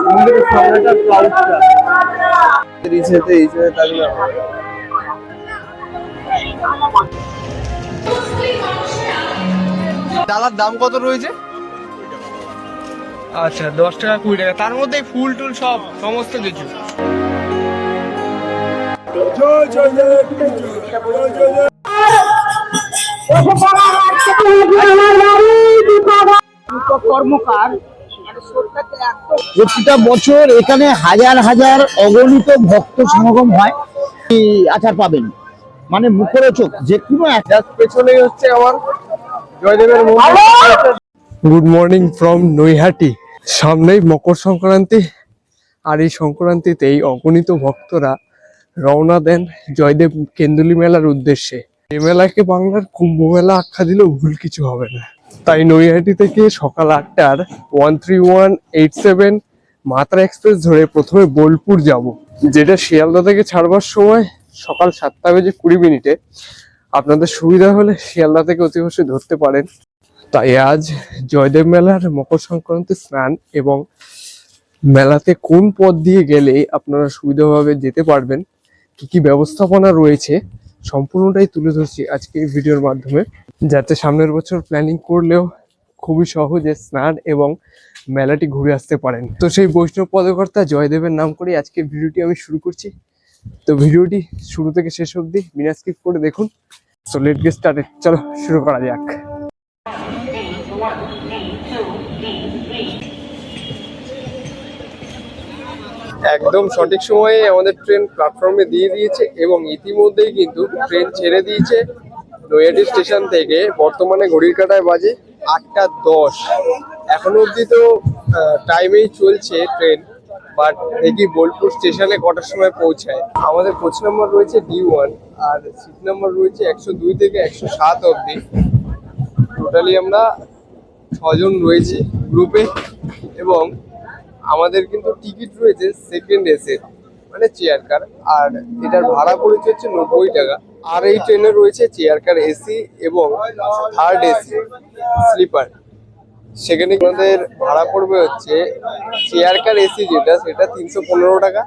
মন্দিরের সামনেটা ক্লাউডটা রিসেতে এইখানে থাকলে ডালার দাম কত রয়েছে? আচ্ছা 10 টাকা 20 টাকা, তার মধ্যে ফুল টুল সব সমস্ত কিছু। প্রতিটা বছর এখানে হাজার হাজার অগণিত ভক্ত সমাগম হয়। আচার পাবেন মানে মুখরোচক যে কোনো একটা। পেছনে হচ্ছে আমার জয়দেবের মন্দির। Good morning from Naihati. সামনেই মকর সংক্রান্তি, আর এই সংক্রান্তিতে এই অগণিত ভক্তরা রওনা দেন জয়দেব কেন্দুলি মেলার উদ্দেশ্যে। এই মেলাকে বাংলার কুম্ভ মেলা আখ্যা দিলেও ভুল কিছু হবে না। তাই নৈহাটি থেকে সকাল 8টার 13187 মাত্রা এক্সপ্রেস ধরে প্রথমে বোলপুর যাব, যেটা শিয়ালদা থেকে ছাড়বার সময় সকাল 7:20 আপনাদের সুবিধা হলে শিয়ালদা থেকে অতি অবশ্যই ধরতে পারেন। তাই আজ জয়দেব মেলার মকর সংক্রান্তি স্নান এবং মেলাতে কোন পথ দিয়ে গেলে আপনারা সুবিধাভাবে যেতে পারবেন, কি কি ব্যবস্থাপনা রয়েছে, সম্পূর্ণটাই তুলে ধরছি আজকে এই ভিডিওর মাধ্যমে, যাতে সামনের বছর প্ল্যানিং করলেও খুবই সহজে স্নান এবং মেলাটি ঘুরে আসতে পারেন। তো সেই বৈষ্ণব পদকর্তা জয়দেবের নাম করে আজকে ভিডিওটি আমি শুরু করছি। তো ভিডিওটি শুরু থেকে শেষ অবধি বিনা স্কিপ করে দেখুন। সো লেট গেট স্টার্টেড, চলো শুরু করা যাক। একদম সঠিক সময়ে আমাদের ট্রেন প্ল্যাটফর্মে দিয়ে দিয়েছে এবং ইতিমধ্যেই কিন্তু ট্রেন ছেড়ে দিয়েছে নৈহাটি স্টেশন থেকে। বর্তমানে ঘড়ির কাঁটায় বাজে 8:10। এখনো অবধি তো টাইমেই চলছে ট্রেন, বাট দেখি বোলপুর স্টেশনে কটার সময় পৌঁছায়। আমাদের কোচ নাম্বার রয়েছে D1 আর সিট নাম্বার রয়েছে 102 থেকে 107 অবধি। টোটালি আমরা 6 জন রয়েছি গ্রুপে এবং আমাদের কিন্তু টিকিট রয়েছে সেকেন্ড এসি মানে চেয়ার কার, আর এটার ভাড়া পড়েছে হচ্ছে 90 টাকা। আর এই ট্রেনে রয়েছে চেয়ার কার এসি এবং থার্ড এসি স্লিপার। সেখানে আমাদের ভাড়া পড়বে হচ্ছে চেয়ার কার এসি যেটা, সেটা 315 টাকা,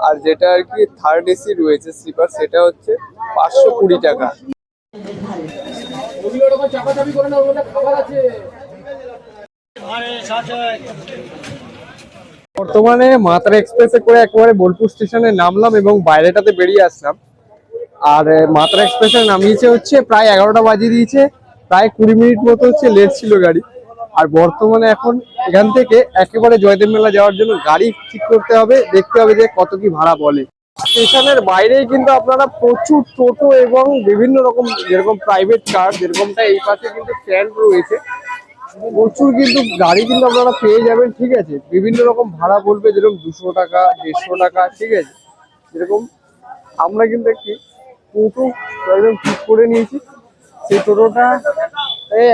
আর যেটা আর কি থার্ড এসি রয়েছে স্লিপার, সেটা হচ্ছে 520 টাকা। বর্তমানে মাত্রা এক্সপ্রেসে করে একেবারে বোলপুর স্টেশনে নামলাম এবং বাইরেটাতে বেরিয়ে আসলাম। আর মাত্রা এক্সপ্রেসে নামিয়েছে হচ্ছে প্রায় 11টা বাজিয়ে দিয়েছে, প্রায় 20 মিনিট মতো হচ্ছে লেট ছিল গাড়ি। আর বর্তমানে এখন এখান থেকে একেবারে জয়দেব মেলা যাওয়ার জন্য গাড়ি ঠিক করতে হবে, দেখতে হবে যে কত কি ভাড়া বলে। স্টেশনের বাইরেই কিন্তু আপনারা প্রচুর টোটো এবং বিভিন্ন রকম যেরকম প্রাইভেট কার যেরকমটা এই পাশে কিন্তু স্ট্যান্ড রয়েছে, প্রচুর কিন্তু গাড়ি কিন্তু আপনারা পেয়ে যাবেন। ঠিক আছে, বিভিন্ন রকম ভাড়া বলবে, যেরকম 200 টাকা 150 টাকা। ঠিক আছে, যেরকম আমরা কিন্তু একটি টোটো একদম ঠিক করে নিয়েছি। সেই টোটোটা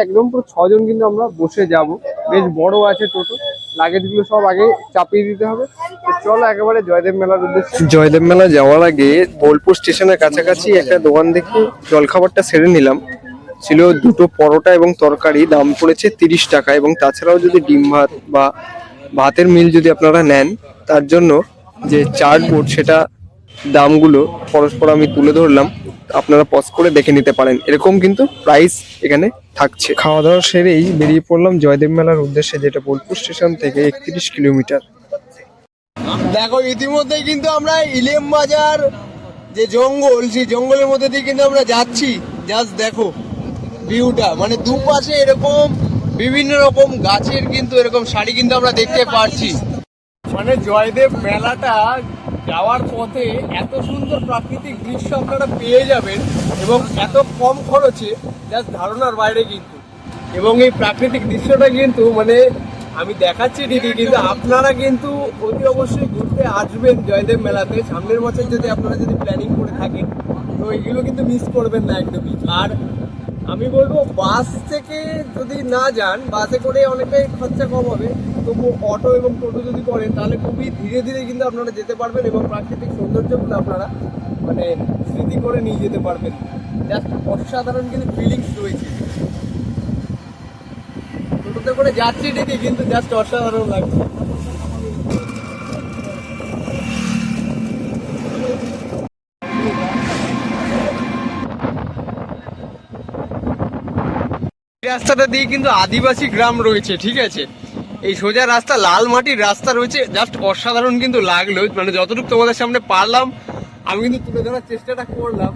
একদম পুরো 6 জন কিন্তু আমরা বসে যাব। বেশ বড় আছে টোটো, লাগেজগুলো সব আগে চাপিয়ে দিতে হবে। তো চলো একেবারে জয়দেব মেলার উদ্দেশ্যে। জয়দেব মেলা যাওয়ার আগে বোলপুর স্টেশনের কাছাকাছি একটা দোকান দেখে জলখাবারটা সেরে নিলাম। ছিল 2টো পরোটা এবং তরকারি, দাম পড়েছে 30 টাকা। এবং তাছাড়াও যদি ডিম ভাত বা ভাতের মিল যদি আপনারা নেন, তার জন্য যে চার্ট বোর্ড সেটা দামগুলো পরস্পর আমি তুলে ধরলাম, আপনারা পজ করে দেখে নিতে পারেন। এরকম কিন্তু প্রাইস এখানে থাকছে। খাওয়া দাওয়া সেরেই বেরিয়ে পড়লাম জয়দেব মেলার উদ্দেশ্যে, যেটা বোলপুর স্টেশন থেকে 31 কিলোমিটার। দেখো ইতিমধ্যেই কিন্তু আমরা ইলেম বাজার যে জঙ্গল, সেই জঙ্গলের মধ্যে দিয়ে কিন্তু আমরা যাচ্ছি। জাস্ট দেখো ভিউটা, মানে দুপাশে এরকম বিভিন্ন রকম গাছের কিন্তু এরকম শাড়ি কিন্তু আমরা দেখতে পাচ্ছি। মানে জয়দেব মেলাটা যাওয়ার পথে এত সুন্দর প্রাকৃতিক দৃশ্য আপনারা পেয়ে যাবেন এবং এত কম খরচে, জাস্ট ধারণার বাইরে কিন্তু। এবং এই প্রাকৃতিক দৃশ্যটা কিন্তু মানে আমি দেখাচ্ছি ঠিকই, কিন্তু আপনারা কিন্তু অতি অবশ্যই ঘুরতে আসবেন জয়দেব মেলাতে। সামনের বছর যদি আপনারা যদি প্ল্যানিং করে থাকেন, তো এগুলো কিন্তু মিস করবেন না একদমই। আর আমি বলবো বাস থেকে যদি না যান, বাসে করে অনেকটাই খরচা কম হবে, তবু অটো এবং টোটো যদি করেন তাহলে খুবই ধীরে ধীরে কিন্তু আপনারা যেতে পারবেন এবং প্রাকৃতিক সৌন্দর্যগুলো আপনারা মানে স্মৃতি করে নিয়ে যেতে পারবেন। জাস্ট অসাধারণ কিন্তু ফিলিংস রয়েছে। টোটোতে করে যাচ্ছি ঠিকই, কিন্তু জাস্ট অসাধারণ লাগছে। রাস্তাটা দিয়ে কিন্তু আদিবাসী গ্রাম রয়েছে, ঠিক আছে। এই সোজা রাস্তা, লাল মাটির রাস্তা রয়েছে, জাস্ট অসাধারণ কিন্তু লাগলো। মানে যতটুকু তোমাদের সামনে পারলাম আমি কিন্তু তুলে ধরার চেষ্টাটা করলাম,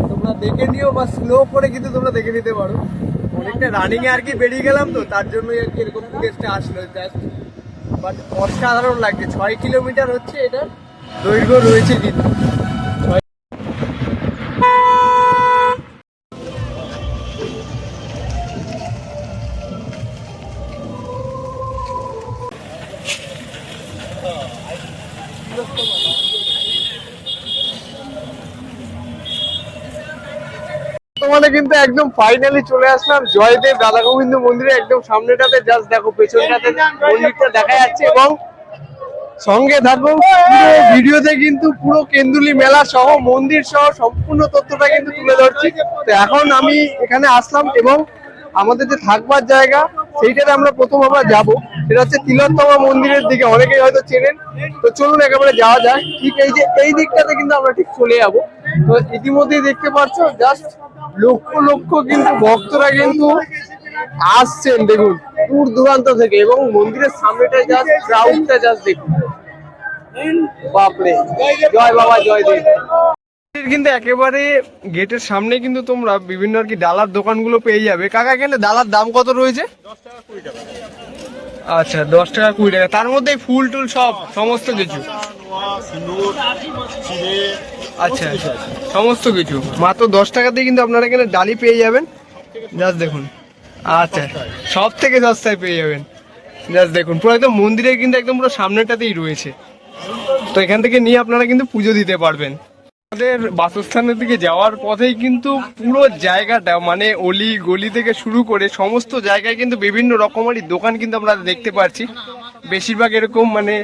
তোমরা দেখে নিও বা স্লো করে কিন্তু তোমরা দেখে নিতে পারো। অনেকটা রানিং এ আর কি বেরিয়ে গেলাম, তো তার জন্যই আর কি এরকম ফুটেজটা আসলো জাস্ট। বাট অসাধারণ লাগছে। 6 কিলোমিটার হচ্ছে এটা দৈর্ঘ্য রয়েছে কিন্তু। বর্তমানে কিন্তু একদম ফাইনালি চলে আসলাম জয়দেব রাধা গোবিন্দ মন্দিরে একদম সামনেটাতে। জাস্ট দেখো পেছনটাতে মন্দিরটা দেখা যাচ্ছে, এবং সঙ্গে থাকো পুরো ভিডিওতে কিন্তু পুরো কেন্দুলি মেলা সহ মন্দির সহ সম্পূর্ণ তথ্যটা কিন্তু তুলে ধরছি। তো এখন আমি এখানে আসলাম এবং আমাদের যে থাকবার জায়গা সেইটাতে আমরা প্রথম যাব, সেটা হচ্ছে তিলোত্তমা মন্দিরের দিকে। অনেকেই হয়তো চেনেন, তো চলুন একেবারে যাওয়া যায়। ঠিক এই যে এই দিকটাতে কিন্তু আমরা ঠিক চলে যাবো। তো ইতিমধ্যেই দেখতে পাচ্ছ জাস্ট লক্ষ লক্ষ কিন্তু ভক্তরা কিন্তু আসছেন, দেখুন দূর দূরান্ত থেকে, এবং মন্দিরের সামনেটা জাস্ট ক্রাউডটা জাস্ট দেখুন, বাপরে। জয় বাবা জয় দেব। কিন্তু একেবারে গেটের সামনে কিন্তু তোমরা বিভিন্ন আর কি ডালার দোকানগুলো পেয়ে যাবে। কাকা এখানে ডালার দাম কত রয়েছে? 10 টাকা 20 টাকা। আচ্ছা 10 টাকা 20 টাকা, তার মধ্যে ফুল টুল সব সমস্ত কিছু? আচ্ছা সমস্ত কিছু মাত্র 10 টাকাতেই কিন্তু আপনারা এখানে ডালি পেয়ে যাবেন। জাস্ট দেখুন, আচ্ছা সব থেকে সস্তায় পেয়ে যাবেন। জাস্ট দেখুন পুরো একদম মন্দিরের কিন্তু একদম পুরো সামনেটাতেই রয়েছে। তো এখান থেকে নিয়ে আপনারা কিন্তু পুজো দিতে পারবেন। আমাদের বাসস্থানের দিকে যাওয়ার পথেই কিন্তু পুরো জায়গাটা মানে অলি গলি থেকে শুরু করে সমস্ত জায়গায় কিন্তু বিভিন্ন রকমারি দোকান কিন্তু আমরা দেখতে পাচ্ছি। বেশিরভাগ এরকম মানে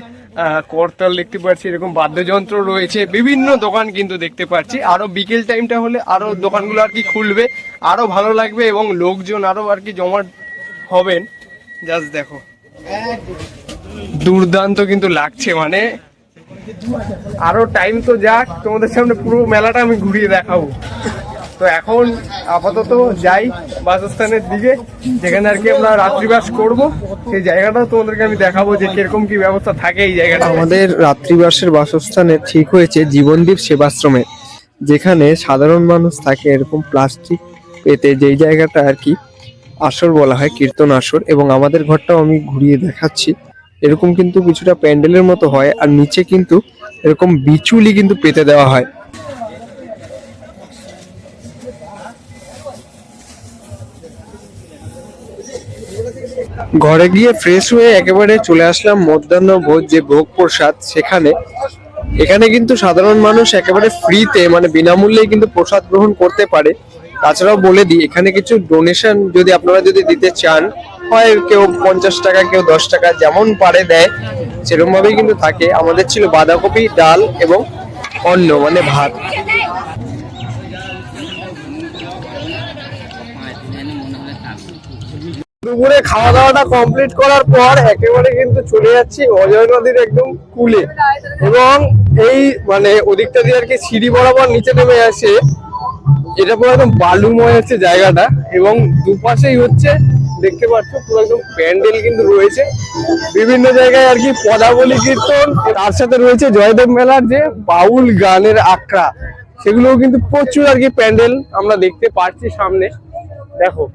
করতাল দেখতে পাচ্ছি, এরকম বাদ্যযন্ত্র রয়েছে, বিভিন্ন দোকান কিন্তু দেখতে পাচ্ছি। আরো বিকেল টাইমটা হলে আরো দোকানগুলো আর কি খুলবে, আরো ভালো লাগবে এবং লোকজন আরো আর কি জমাট হবেন। জাস্ট দেখো দুর্দান্ত কিন্তু লাগছে। মানে আরো টাইম তো যাক, তোমাদের সামনে পুরো মেলাটা আমি ঘুরিয়ে দেখাবো। তো এখন আপাতত যাই বাসস্থানের দিকে, যেখানে আর কি আমরা রাত্রিবাস করব। সেই জায়গাটাও তোমাদেরকে আমি দেখাবো যে কিরকম কি ব্যবস্থা থাকে এই জায়গাটা। আমাদের রাত্রিবাসের বাসস্থানে ঠিক হয়েছে জীবনদীপ সেবাশ্রমে, যেখানে সাধারণ মানুষ থাকে এরকম প্লাস্টিক পেতে, যেই জায়গাটা আর কি আসর বলা হয়, কীর্তন আসর। এবং আমাদের ঘরটাও আমি ঘুরিয়ে দেখাচ্ছি। এরকম কিন্তু কিছুটা প্যান্ডেলের মতো হয়, আর নিচে কিন্তু এরকম বিচুলি কিন্তু পেতে দেওয়া হয়। ঘরে গিয়ে ফ্রেশ হয়ে একেবারে চলে আসলাম মধ্যাহ্ন ভোজ যে ভোগ প্রসাদ সেখানে। এখানে কিন্তু সাধারণ মানুষ একেবারে ফ্রিতে মানে বিনামূল্যে কিন্তু প্রসাদ গ্রহণ করতে পারে। তাছাড়াও বলে দিই, এখানে কিছু ডোনেশন যদি আপনারা যদি দিতে চান, হয় কেউ 50 টাকা, কেউ 10 টাকা, যেমন পারে দেয়, সেরকম ভাবেই কিন্তু থাকে। আমাদের ছিল বাঁধাকপি, ডাল এবং অন্ন মানে ভাত। দুপুরে খাওয়া দাওয়াটা কমপ্লিট করার পর একেবারে কিন্তু চলে যাচ্ছি অজয় নদীর একদম কূলে, এবং এই মানে ওদিকটা দিয়ে আর কি সিঁড়ি বরাবর নিচে নেমে আসে। এটা পুরো একদম বালুময় হচ্ছে জায়গাটা, এবং দুপাশেই হচ্ছে দেখতে পাচ্ছ পুরো একদম প্যান্ডেল কিন্তু রয়েছে বিভিন্ন জায়গায় আর কি পদাবলী কীর্তন। তার সাথে রয়েছে জয়দেব মেলার যে বাউল গানের আখড়া, সেগুলোও কিন্তু প্রচুর আর কি প্যান্ডেল আমরা দেখতে পাচ্ছি সামনে। দেখো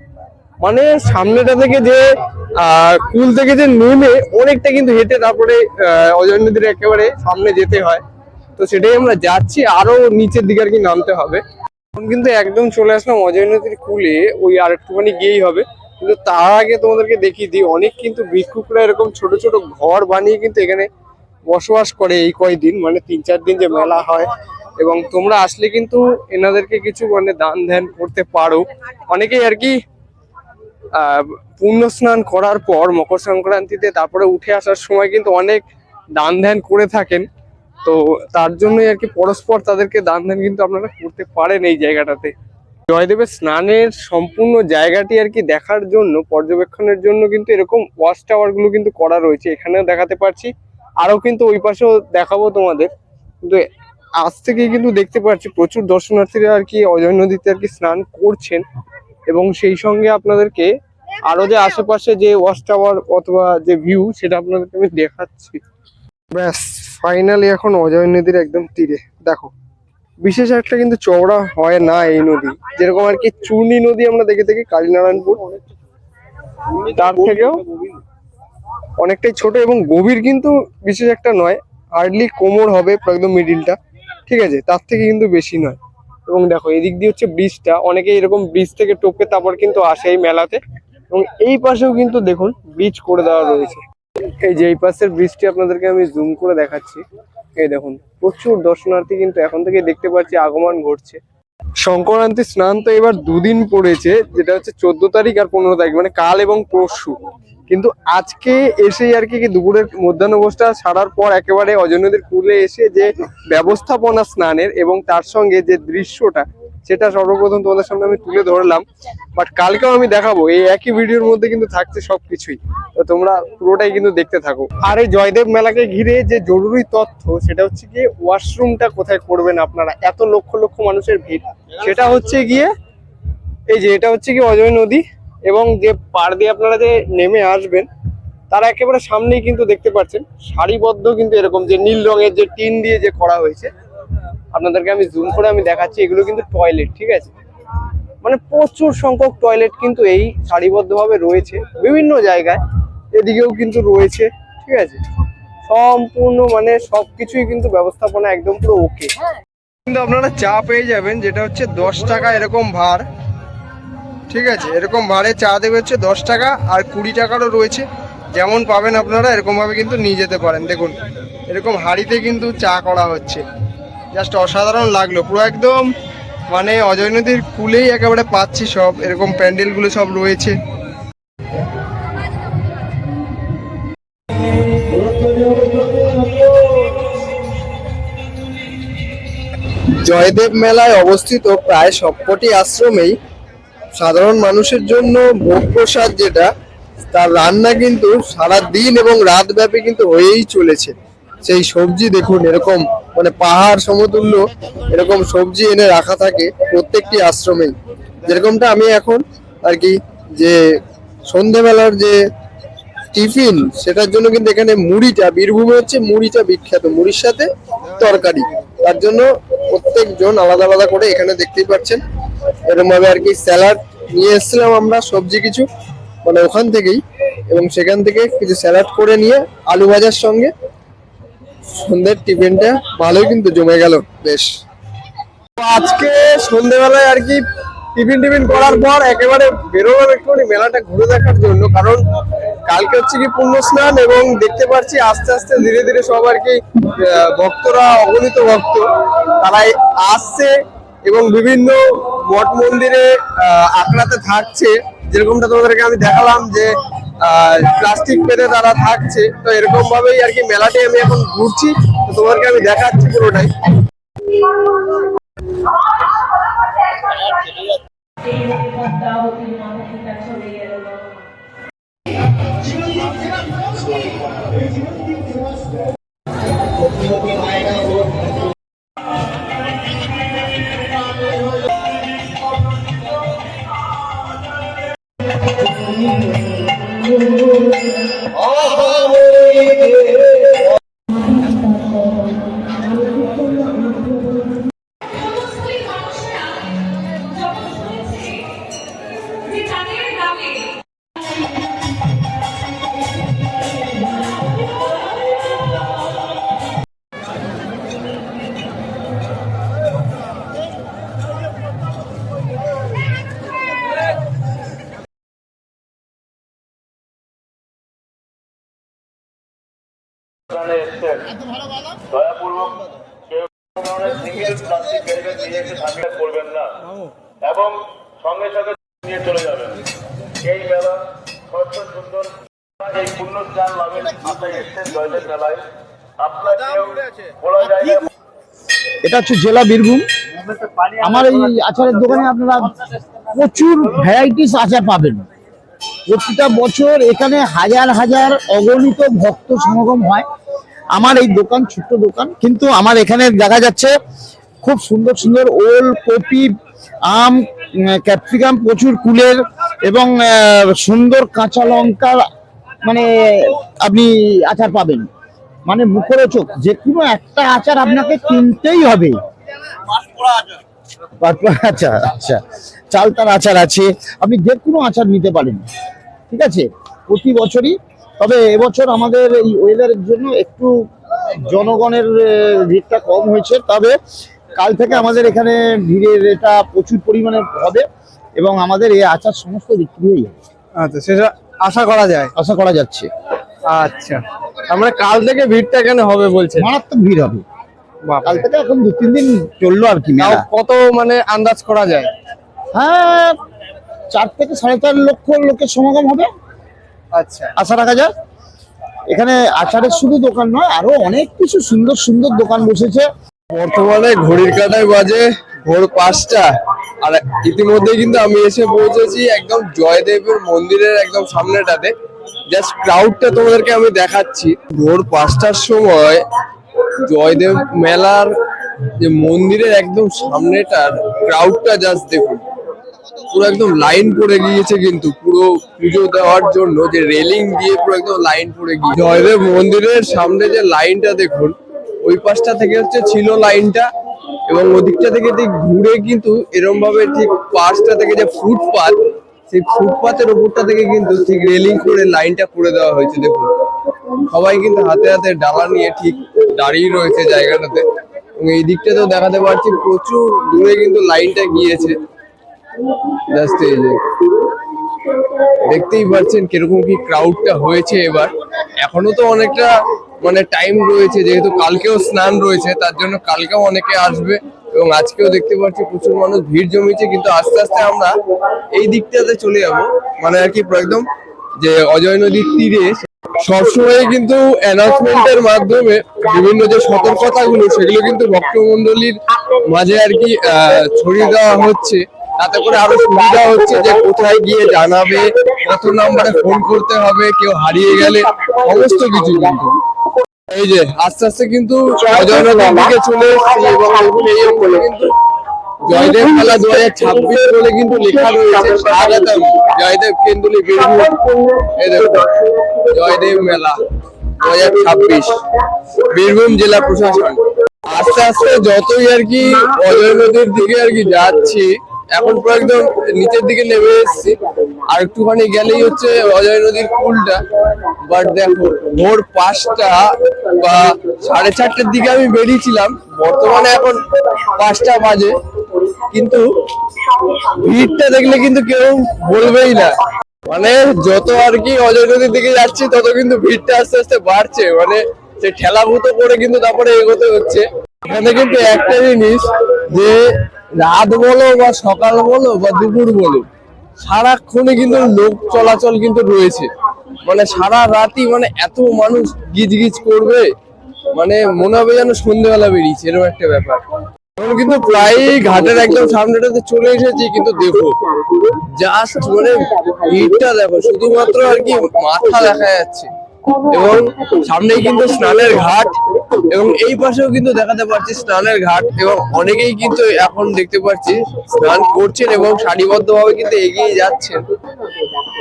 মানে সামনেটা থেকে যে কুল থেকে যে নেমে অনেকটা কিন্তু হেঁটে তারপরে অজয় নদীর একেবারে সামনে যেতে হয়। তো সেটাই আমরা যাচ্ছি, আরো নিচের দিকে আর কি নামতে হবে। এখন কিন্তু একদম চলে আসলাম অজয় নদীর কূলে, ওই আর একটুখানি গিয়েই হবে। কিন্তু তার আগে তোমাদেরকে দেখিয়ে দিই, অনেক কিন্তু ভিক্ষুকরা এরকম ছোট ছোট ঘর বানিয়ে কিন্তু এখানে বসবাস করে এই কয়দিন, মানে 3-4 দিন যে মেলা হয়। এবং তোমরা আসলে কিন্তু এনাদেরকে কিছু মানে দান ধ্যান করতে পারো। অনেকেই আর কি পুণ্য স্নান করার পর মকর সংক্রান্তিতে তারপরে উঠে আসার সময় কিন্তু অনেক দান ধ্যান করে থাকেন। তো তার জন্যই আর কি পরস্পর তাদেরকে দান ধ্যান কিন্তু আপনারা করতে পারেন এই জায়গাটাতে। জয়দেবের স্নানের সম্পূর্ণ জায়গাটি আর কি দেখার জন্য, পর্যবেক্ষণের জন্য কিন্তু এরকম ওয়াচ টাওয়ার গুলো কিন্তু করা রয়েছে। এখানেও দেখাতে পারছি, আরো কিন্তু ওই পাশেও দেখাবো তোমাদের। কিন্তু আজ থেকে কিন্তু দেখতে পাচ্ছি প্রচুর দর্শনার্থীরা আর কি অজয় নদীতে আর কি স্নান করছেন। এবং সেই সঙ্গে আপনাদেরকে আরো যে আশেপাশে যে ওয়াচ টাওয়ার অথবা যে ভিউ সেটা আপনাদেরকে আমি দেখাচ্ছি। ব্যাস ফাইনালি এখন অজয় নদীর একদম তীরে দেখো, বিশেষ একটা কিন্তু চওড়া হয় না এই নদী, যেরকম আর কি চূর্ণী নদী আমরা দেখে থাকি কালীনারায়ণপুর, তার থেকেও অনেকটাই ছোট এবং গভীর কিন্তু বিশেষ একটা নয়, হার্ডলি কোমর হবে একদম মিডিলটা, ঠিক আছে, তার থেকে কিন্তু বেশি নয়। এবং দেখো এদিক দিয়ে হচ্ছে ব্রিজটা, অনেকে এরকম ব্রিজ থেকে টপকে তারপর কিন্তু আসে এই মেলাতে, এবং এই পাশেও কিন্তু দেখুন ব্রিজ করে দেওয়া রয়েছে। এই যে এই পাশের ব্রিজটি আপনাদেরকে আমি জুম করে দেখাচ্ছি, এই দেখুন প্রচুর দর্শনার্থী কিন্তু এখন থেকে দেখতে পাচ্ছি আগমন ঘটছে। সংক্রান্তি স্নান তো এবার দুদিন পড়েছে, যেটা হচ্ছে 14 তারিখ আর 15 তারিখ, মানে কাল এবং পরশু। কিন্তু আজকে এসেই আর কি দুপুরের মধ্যাহ্নভোজটা ছাড়ার পর একেবারে অজয় নদীর কূলে এসে যে ব্যবস্থাপনা স্নানের এবং তার সঙ্গে যে দৃশ্যটা, সেটা সর্বপ্রথম তোমাদের সামনে আমি তুলে ধরলাম। বাট কালকেও আমি দেখাবো, এই একই ভিডিওর মধ্যে কিন্তু থাকছে সবকিছুই, তো তোমরা পুরোটাই কিন্তু দেখতে থাকো। আর এই জয়দেব মেলাকে ঘিরে যে জরুরি তথ্য, সেটা হচ্ছে গিয়ে ওয়াশরুমটা কোথায় করবেন আপনারা, এত লক্ষ লক্ষ মানুষের ভিড়, সেটা হচ্ছে গিয়ে এই যে এটা হচ্ছে কি অজয় নদী, এবং যে পার দিয়ে আপনারা যে নেমে আসবেন তার একেবারে সামনেই কিন্তু দেখতে পাচ্ছেন সারিবদ্ধ কিন্তু এরকম যে নীল রঙের যে টিন দিয়ে যে করা হয়েছে, আপনাদেরকে আমি জুম করে আমি দেখাচ্ছি, এগুলো কিন্তু টয়লেট, ঠিক আছে, মানে প্রচুর সংখ্যক টয়লেট কিন্তু এই সারিবদ্ধভাবে রয়েছে বিভিন্ন জায়গায়, এদিকেও কিন্তু রয়েছে, ঠিক আছে, সম্পূর্ণ মানে সবকিছুই কিন্তু ব্যবস্থাপনা একদম পুরো ওকে। কিন্তু আপনারা চা পেয়ে যাবেন, যেটা হচ্ছে 10 টাকা এরকম ভাড়, ঠিক আছে, এরকম ভাড়ে চা দেবে হচ্ছে 10 টাকা, আর 20 টাকারও রয়েছে, যেমন পাবেন আপনারা এরকম ভাবে কিন্তু নিয়ে যেতে পারেন। দেখুন এরকম হাঁড়িতে কিন্তু চা করা হচ্ছে, জাস্ট অসাধারণ লাগলো পুরো একদম, মানে অজয় নদীর কূলেই একেবারে পাচ্ছি সব, এরকম প্যান্ডেলগুলো সব রয়েছে। জয়দেব মেলায় অবস্থিত প্রায় সবকটি আশ্রমেই সাধারণ মানুষের জন্য ভোগ প্রসাদ যেটা, তার রান্না কিন্তু সারা দিন এবং রাত ব্যাপী কিন্তু হয়েই চলেছে। সেই সবজি দেখুন এরকম মানে পাহাড় সমতুল্য এরকম সবজি এনে রাখা থাকে প্রত্যেকটি আশ্রমেই। যেরকমটা আমি এখন আর কি যে সন্ধেবেলার যে টিফিন, সেটার জন্য কিন্তু এখানে মুড়িটা, বীরভূমে হচ্ছে মুড়িটা বিখ্যাত, মুড়ির সাথে তরকারি, তার জন্য প্রত্যেকজন আলাদা আলাদা করে এখানে দেখতেই পাচ্ছেন এরকম ভাবে আর কি স্যালাড নিয়ে এসেছিলাম আমরা, সবজি কিছু মানে ওখান থেকেই, এবং সেখান থেকে কিছু স্যালাড করে নিয়ে আলু ভাজার সঙ্গে সন্ধ্যের টিফিনটা ভালোই কিন্তু জমে গেল বেশ। আজকে সন্ধ্যেবেলায় আর কি টিফিন করার পর একেবারে বেরোলাম একটুখানি মেলাটা ঘুরে দেখার জন্য, কারণ কালকে হচ্ছে কি পুণ্য স্নান, এবং দেখতে পাচ্ছি আস্তে আস্তে ধীরে ধীরে সব আর কি ভক্তরা, অগণিত ভক্ত তারাই আসছে এবং বিভিন্ন মঠ মন্দিরে আখড়াতে থাকছে, যেরকমটা তোমাদেরকে আমি দেখালাম যে প্লাস্টিক পেতে তারা থাকছে। তো এরকম ভাবেই আর কি মেলাটি আমি এখন ঘুরছি, তো তোমাদেরকে আমি দেখাচ্ছি পুরোটাই। দয়াপূর্বক কেউ ধরনের সিঙ্গেল প্লাস্টিক ব্যারিকেড নিয়ে এসে ঝামেলা করবেন না এবং সঙ্গে সঙ্গে নিয়ে চলে যাবেন। এই মেলা স্বচ্ছ সুন্দর, এই পূর্ণ স্নান লাভের আশায় এসছেন জয়দেব মেলায়, আপনাকেও বলা যায় না। এটা হচ্ছে জেলা বীরভূম। আমার এই আচারের দোকানে আপনারা প্রচুর ভ্যারাইটিস আচার পাবেন। প্রতিটা বছর এখানে হাজার হাজার অগণিত ভক্ত সমাগম হয়। আমার এই দোকান ছোট্ট দোকান, কিন্তু আমার এখানে দেখা যাচ্ছে খুব সুন্দর সুন্দর ওল, কপি, আম, ক্যাপসিকাম, প্রচুর কুলের এবং সুন্দর কাঁচা লঙ্কা, মানে আপনি আচার পাবেন, মানে মুখরোচক। যে কোনো একটা আচার আপনাকে কিনতেই হবে। আচ্ছা আচ্ছা, চালতার আচার আছে, আপনি যে কোনো আচার নিতে পারেন, ঠিক আছে, প্রতি বছরই। তবে এবছর আমাদের এই ওয়েদারের জন্য একটু জনগণের ভিড়টা কম হয়েছে, তবে কাল থেকে আমাদের এখানে ভিড়ের এটা প্রচুর পরিমাণে হবে এবং আমাদের এই আচার সমস্ত বিক্রি হয়ে যাবে। আচ্ছা, সেটা আশা করা যায়। আশা করা যাচ্ছে আচ্ছা, আমরা কাল থেকে ভিড়টা কেন হবে বলছেন? মারাত্মক ভিড় হবে বাপরে। কাল থেকে, এখন 2-3 দিন চললো আর কি তাও মেলা। কত মানে আন্দাজ করা যায়? হ্যাঁ, 4 থেকে 4.5 লক্ষ লোকের সমাগম হবে আচ্ছা, আশা রাখা যায়। এখানে আচারের শুধু দোকান নয়, আরো অনেক কিছু সুন্দর সুন্দর দোকান বসেছে। বর্তমানে ঘড়ির কাঁটায় বাজে ভোর 5টা, আর ইতিমধ্যে কিন্তু আমি এসে পৌঁছেছি একদম জয়দেবের মন্দিরের একদম সামনেটাতে। জাস্ট ক্রাউডটা তোমাদেরকে আমি দেখাচ্ছি। ভোর 5টার সময় জয়দেব মেলার যে মন্দিরের একদম সামনেটার ক্রাউডটা জাস্ট দেখুন, পুরো একদম লাইন পড়ে গিয়েছে কিন্তু পুরো পুজো দেওয়ার জন্য, যে রেলিং দিয়ে পুরো একদম লাইন পড়ে গিয়ে জয়দেব মন্দিরের সামনে যে লাইনটা দেখুন, ওই পাশটা থেকে হচ্ছে ছিল লাইনটা, এবং ওদিকটা থেকে ঠিক ঘুরে কিন্তু এরকম ভাবে ঠিক পাশটা থেকে যে ফুটপাথ, সেই ফুটপাথের উপরটা থেকে কিন্তু ঠিক রেলিং করে লাইনটা করে দেওয়া হয়েছে। দেখুন, সবাই কিন্তু হাতে হাতে ডালা নিয়ে ঠিক দাঁড়িয়ে রয়েছে জায়গাটাতে, এবং এই দিকটাতেও দেখাতে পারছি প্রচুর দূরে কিন্তু লাইনটা গিয়েছে। জাস্ট এই যে দেখতেই পাচ্ছেন কিরকম কি ক্রাউডটা হয়েছে এবার। এখনো তো অনেকটা মানে টাইম রয়েছে, যেহেতু কালকেও স্নান রয়েছে, তার জন্য কালকেও অনেকে আসবে, এবং আজকেও দেখতে পাচ্ছি প্রচুর মানুষ ভিড় জমেছে। কিন্তু আস্তে আস্তে আমরা এই দিকটাতে চলে যাবো, মানে আর কি একদম যে অজয় নদীর তীরে। সবসময় কিন্তু অ্যানাউন্সমেন্টের মাধ্যমে বিভিন্ন যে সতর্কতাগুলো, সেগুলো কিন্তু ভক্তমন্ডলীর মাঝে আর কি ছড়িয়ে দেওয়া হচ্ছে, তাতে করে আরো সুবিধা হচ্ছে যে কোথায় গিয়ে জানাবে, কত নাম্বারে ফোন করতে হবে, কেউ হারিয়ে গেলে, সমস্ত কিছু। কিন্তু এই যে আস্তে আস্তে কিন্তু অজয় নদীর দিকে চলে এসেছি, এবং দেখুন এই অঙ্গলে কিন্তু জয়দেব মেলা 2026 বলে কিন্তু লেখা রয়েছে। স্বাগতম জয়দেব কেন্দুলি বীরভূম। এই দেখুন, জয়দেব মেলা 2026 বীরভূম জেলা প্রশাসন। আস্তে আস্তে যতই আর কি অজয় নদীর দিকে আর কি যাচ্ছি, এখন পুরো একদম নিচের দিকে নেমে এসেছি, আর একটুখানি গেলেই হচ্ছে অজয় নদীর কুলটা। বাট দেখো, ভোর 5টা বা 4:30টার দিকে আমি বেরিয়েছিলাম, বর্তমানে এখন 5টা বাজে, কিন্তু ভিড়টা দেখলে কিন্তু কেউ বলবেই না। মানে যত আর কি অজয় নদীর দিকে যাচ্ছি, তত কিন্তু ভিড়টা আস্তে আস্তে বাড়ছে, মানে সে ঠেলাভূত করে কিন্তু তারপরে এগোতে হচ্ছে। এখানে কিন্তু একটা জিনিস, যে রাত বলো বা সকাল বলো বা দুপুর বলো, সারাক্ষণে কিন্তু লোক চলাচল কিন্তু রয়েছে। মানে সারা রাতই মানে এত মানুষ গিজ গিজ করবে, মানে মনে হবে যেন সন্ধ্যেবেলা বেরিয়েছে, এরকম একটা ব্যাপার। এখন কিন্তু প্রায় ঘাটের একদম সামনেটাতে চলে এসেছি, কিন্তু দেখো জাস্ট মানে ভিড়টা দেখো, শুধুমাত্র আর কি মাথা দেখা যাচ্ছে। এবং সামনেই কিন্তু স্নানের ঘাট, এবং এই পাশেও কিন্তু দেখাতে পারছি স্নানের ঘাট, এবং অনেকেই কিন্তু এখন দেখতে পাচ্ছি স্নান করছেন এবং সারিবদ্ধ ভাবে কিন্তু এগিয়ে যাচ্ছেন।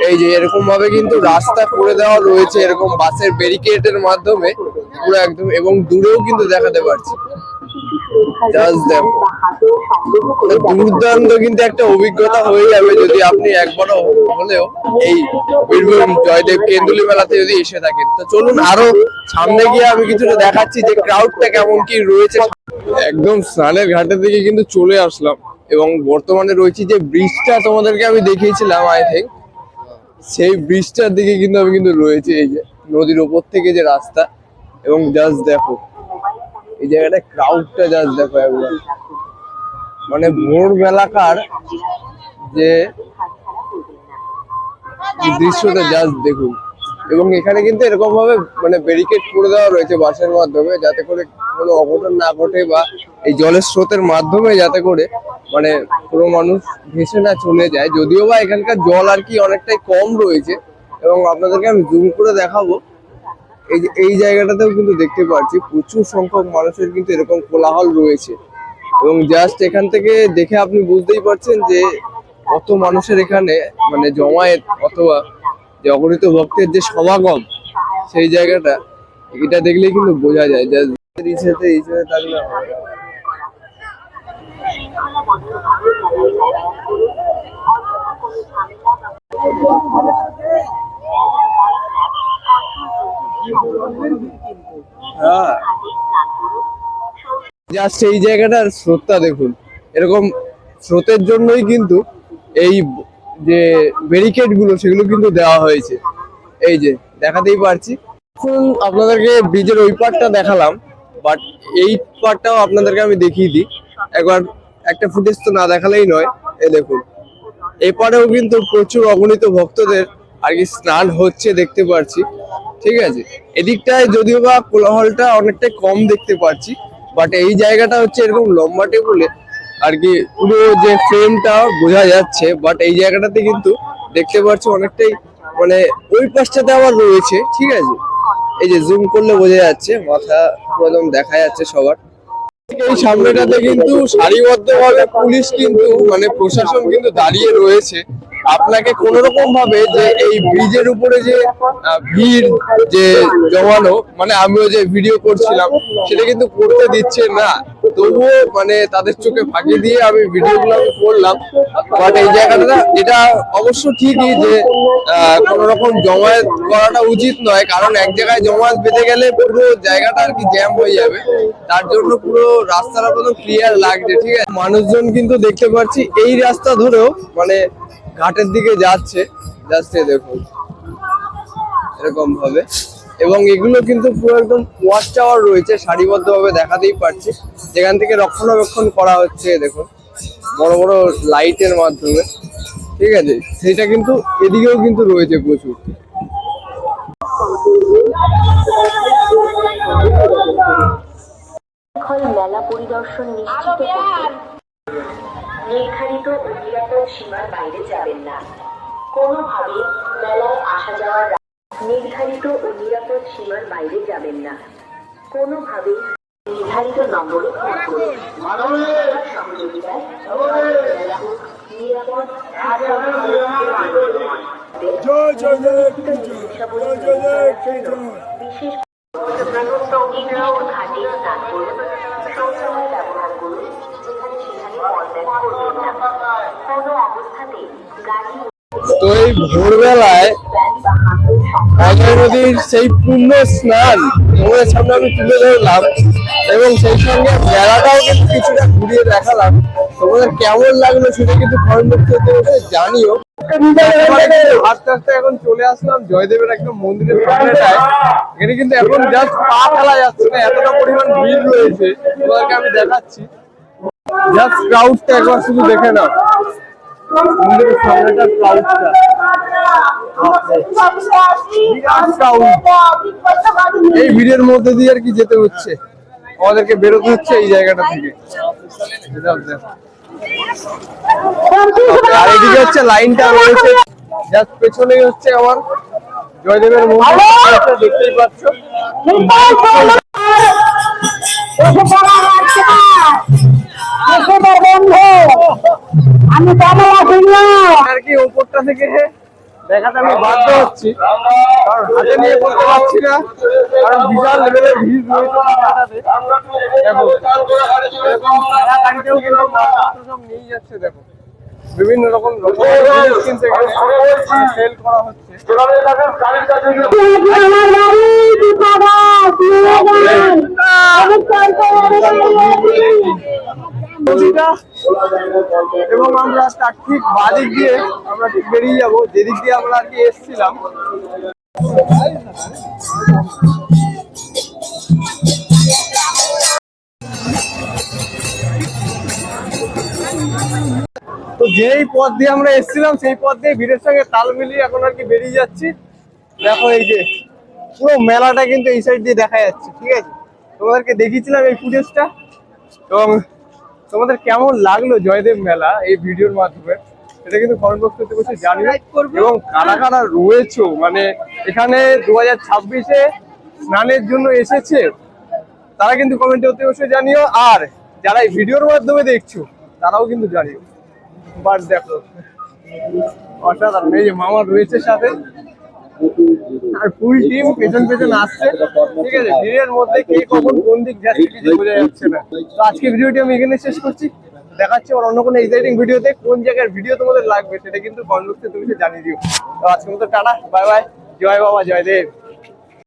এই যে এরকম ভাবে কিন্তু রাস্তা করে দেওয়া রয়েছে, এরকম বাসের ব্যারিকেডের মাধ্যমে পুরো একদম, এবং দূরেও কিন্তু দেখাতে পারছি। জাস্ট দেখো, দুর্দান্ত কিন্তু একটা অভিজ্ঞতা হয়ে যাবে যদি আপনি একবারও হলেও এই বীরভূম জয়দেব কেন্দুলি মেলাতে যদি এসে থাকেন। তো চলুন আরো সামনে গিয়ে আমি কিছুটা দেখাচ্ছি যে ক্রাউডটা কেমন কি রয়েছে। একদম স্নানের ঘাটের দিকে কিন্তু চলে আসলাম, এবং বর্তমানে রয়েছে যে ব্রিজটা তোমাদেরকে আমি দেখিয়েছিলাম আই থিঙ্ক, সেই ব্রিজটার দিকে কিন্তু আমি কিন্তু রয়েছে। এই যে নদীর ওপর থেকে যে রাস্তা, এবং জাস্ট দেখো এই জায়গাটা ক্রাউডটা জাস্ট দেখো একবার, মানে ভোর বেলাকার যে দৃশ্যটা জাস্ট দেখুন। এবং এখানে কিন্তু এরকম ভাবে মানে ব্যারিকেড করে দেওয়া রয়েছে বাসের মাধ্যমে, যাতে করে কোনো অঘটন না ঘটে, বা এই জলের স্রোতের মাধ্যমে যাতে করে মানে কোনো মানুষ ভেসে না চলে যায়। যদিও বা এখানকার জল আর কি অনেকটাই কম রয়েছে, এবং আপনাদেরকে আমি জুম করে দেখাবো। এই যে এই জায়গাটাতেও কিন্তু দেখতে পাচ্ছি প্রচুর সংখ্যক মানুষের কিন্তু এরকম কোলাহল রয়েছে, এবং জাস্ট এখান থেকে দেখে আপনি বুঝতেই পারছেন যে কত মানুষের এখানে মানে জমায়েত অথবা যে অগণিত ভক্তের যে সমাগম, সেই জায়গাটা এটা দেখলেই কিন্তু বোঝা যায় যে ইচ্ছেতে থাকলে হবে। হ্যাঁ, জাস্ট এই জায়গাটার স্রোতটা দেখুন, এরকম স্রোতের জন্যই কিন্তু এই যে ব্যারিকেড গুলো সেগুলো কিন্তু দেওয়া হয়েছে। এই যে দেখাতেই পারছি, এখন আপনাদেরকে ব্রিজের ওই পারটা দেখালাম, বাট এই পারটাও আপনাদেরকে আমি দেখিয়ে দিই একবার, একটা ফুটেজ তো না দেখালেই নয়। এই দেখুন, এপারেও কিন্তু প্রচুর অগণিত ভক্তদের আর কি স্নান হচ্ছে দেখতে পাচ্ছি। ঠিক আছে, এদিকটায় যদিও বা কোলাহলটা অনেকটাই কম দেখতে পাচ্ছি, বাট এই জায়গাটা হচ্ছে এরকম লম্বা টেবিলে আর কি পুরো যে ফ্রেমটা বোঝা যাচ্ছে, বাট এই জায়গাটাতে কিন্তু দেখতে পাচ্ছি অনেকটাই মানে ওই পাশটাতে আবার রয়েছে। ঠিক আছে, এই যে জুম করলে বোঝা যাচ্ছে, মাথা একদম দেখা যাচ্ছে সবার। এই সামনেটাতে কিন্তু সারিবদ্ধভাবে পুলিশ কিন্তু মানে প্রশাসন কিন্তু দাঁড়িয়ে রয়েছে, আপনাকে কোন রকম ভাবে যে এই ব্রিজের উপরে যে ভিড় যে জমানো, মানে আমিও যে ভিডিও করছিলাম সেটা কিন্তু করতে দিচ্ছে না, তবুও মানে তাদের চোখে ফাঁকি দিয়ে আমি ভিডিওগুলো আমি করলাম। বাট এই জায়গাটা এটা অবশ্য ঠিকই যে কোন রকম জমায়েত করাটা উচিত নয়, কারণ এক জায়গায় জমায়েত বেঁধে গেলে পুরো জায়গাটা আর কি জ্যাম হয়ে যাবে, তার জন্য পুরো রাস্তাটা পুরো ক্লিয়ার লাগছে। ঠিক আছে, মানুষজন কিন্তু দেখতে পাচ্ছি এই রাস্তা ধরেও মানে ঘাটের দিকে যাচ্ছে, জাস্ট দেখুন এরকম ভাবে। এবং এগুলো কিন্তু পুরো একদম ওয়াচ টাওয়ার রয়েছে সারিবদ্ধ ভাবে, দেখাতেই পারছি যেখান থেকে রক্ষণাবেক্ষণ করা হচ্ছে দেখুন বড় বড় লাইটের মাধ্যমে। ঠিক আছে, সেটা কিন্তু এদিকেও কিন্তু রয়েছে প্রচুর। মেলা পরিদর্শন নিশ্চিত করতে নির্ধারিত ও নিরাপদ সীমার বাইরে যাবেন না। কোনোভাবে মেলায় আসা যাওয়ার নির্ধারিত ও নিরাপদ সীমার বাইরে যাবেন না। কোনোভাবে নির্ধারিত নম্বরে ফোন করুন। সহযোগিতায় নিরাপদ বিশেষ ঘাটে স্নান করুন, শৌচালয় ব্যবহার করুন, যেখানে সেখানে পর্দায় করবেন না। কোনো অবস্থাতে গাড়ি তো এই ভোরবেলায় অজয় নদীর সেই পূর্ণ স্নান তোমাদের সামনে আমি তুলে ধরলাম, এবং সেই সঙ্গে মেলাটাও কিন্তু কিছুটা ঘুরিয়ে দেখালাম। তোমাদের কেমন লাগলো সেটা কিন্তু কমেন্ট বক্সে জানিও। আস্তে আস্তে এখন চলে আসলাম জয়দেবের একদম মন্দিরের সামনেটায়। এখানে কিন্তু এখন জাস্ট পা ফেলা যাচ্ছে না, এতটা পরিমাণ ভিড় রয়েছে। তোমাদেরকে আমি দেখাচ্ছি, জাস্ট ক্রাউডটা একবার শুধু দেখে নাও, মন্দিরের সামনেটা ক্রাউডটা। এই ভিড়ের মধ্যে দিয়ে আর কি যেতে হচ্ছে, আমাদেরকে বেরোতে হচ্ছে এই জায়গাটা থেকে। আর এদিকে হচ্ছে লাইনটা রয়েছে, জাস্ট পেছনেই হচ্ছে আমার জয়দেবের মন্দির, দেখতেই পাচ্ছ। আমি আর কি ওপরটা থেকে দেখাতে আমি বাধ্য হচ্ছি, কারণ হাতে নিয়ে করতে পারছি না, কারণ বিশাল লেভেলের ভিড় রয়েছে। গাড়িতেও কিন্তু সব নিয়ে যাচ্ছে, দেখো বিভিন্ন রকম জিনিস কিন্তু সেল করা হচ্ছে। এবং আমরা তার ঠিক বাদিক দিয়ে আমরা ঠিক বেরিয়ে যাবো, যেদিক দিয়ে আমরা আর কি এসেছিলাম। তো যেই পথ দিয়ে আমরা এসেছিলাম সেই পথ দিয়ে ভিড়ের সঙ্গে তাল মিলিয়ে এখন আর কি বেরিয়ে যাচ্ছি। দেখো এই যে পুরো মেলাটা কিন্তু এই সাইড দিয়ে দেখা যাচ্ছে। ঠিক আছে, তোমাদেরকে দেখিয়েছিলাম এই ফুটেজটা, এবং তোমাদের কেমন লাগলো জয়দেব মেলা এই ভিডিওর মাধ্যমে সেটা কিন্তু কমেন্ট বক্সে বসে জানিও। এবং কারা কারা রয়েছে মানে এখানে 2026-এ স্নানের জন্য এসেছে তারা কিন্তু কমেন্টে অতি অবশ্যই জানিও, আর যারা এই ভিডিওর মাধ্যমে দেখছো তারাও কিন্তু জানিও। বাট দেখো অসাধারণ। এই যে মামা রয়েছে সাথে, আর ফুল টিম পেছন পেছন আসছে। ঠিক আছে, ভিড়ের মধ্যে কে কখন কোন দিক যাচ্ছে কিছু বোঝা যাচ্ছে না। তো আজকে ভিডিওটি আমি এখানে শেষ করছি। দেখাচ্ছি ওর অন্য কোনো এক্সাইটিং ভিডিওতে। কোন জায়গার ভিডিও তোমাদের লাগবে সেটা কিন্তু কমেন্ট বক্সে তুমি জানিয়ে দিও। তো আজকের মতো টাটা, বাই বাই, জয় বাবা জয় দেব।